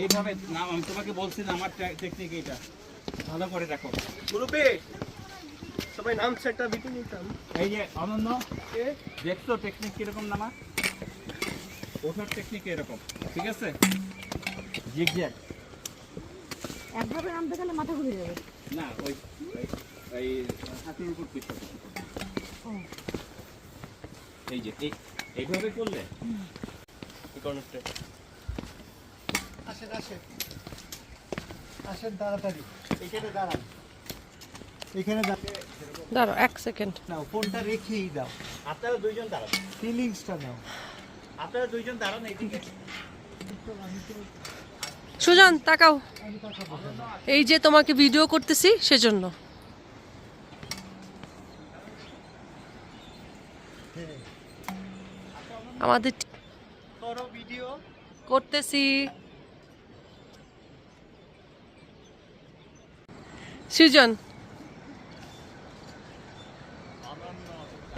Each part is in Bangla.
এইভাবে নাম আমি তোমাকে বলছি না, আমার টেকনিক এটা ভালো করে দেখো। গ্রুপে সবাই নাম সেটটা বিটে নিতাম। এই যে অনন্য দেখছো টেকনিক কিরকম নামা, ওঠার টেকনিক এরকম, ঠিক আছে? জিগজ্যাগ একভাবে নামতে গেলে মাথা ঘুরে যাবে না, ওই এই হাতের উপর পিছু এই যে এইভাবে করলে আসেন আসেন আসেন তাড়াতাড়ি এখানে দাঁড়ান, এখানে দাঁড়াও 1 সেকেন্ড। নাও ফোনটা রেখেই দাও, আপনারা দুইজন দাঁড়ান, ফিলিংসটা নাও। আপনারা দুইজন দাঁড়ান এইদিকে। সুজন তাকাও, এই যে তোমাকে ভিডিও করতেছি সেজন্য। আমাদের করো ভিডিও করতেছি। সুজন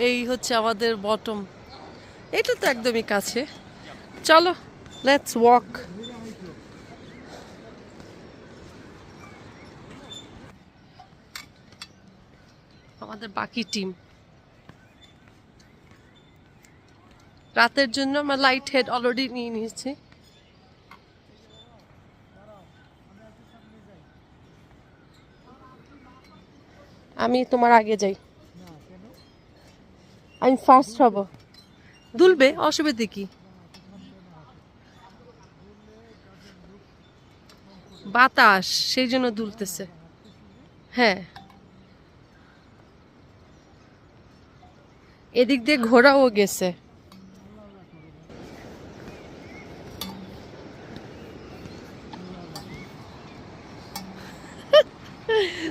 এই হচ্ছে আমাদের বটম, এটা তো একদমই কাছে। চলো লেটস ওয়াক। আমাদের বাকি টিম রাতের জন্য আমরা লাইট হেড অলরেডি নিয়ে নিয়েছি। আমি তোমার আগে যাই, আমি ফার্স্ট হব। দুলবে, অসুবিধে কি? বাতাস সেই জন্য দুলতেছে। হ্যাঁ, এদিক দিয়ে ঘোড়াও গেছে।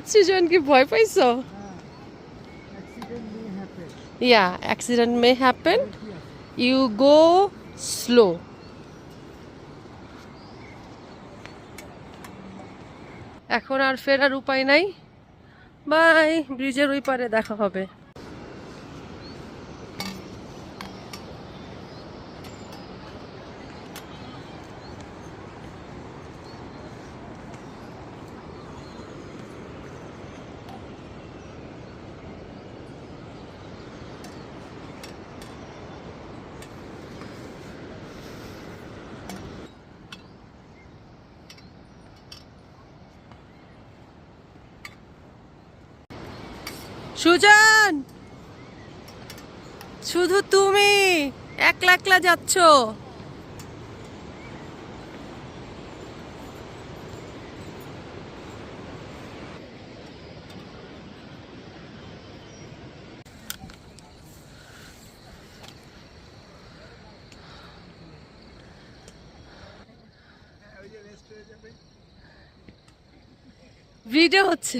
সৃজন কি ভয় পাইছো? Yeah, accident may happen. You go slow. এখন আর ফেরার উপায় নাই। বাই, ব্রিজের ওই পারে দেখা হবে। সুজন, শুধু তুমি একলা একলা যাচ্ছ। ভিডিও হচ্ছে।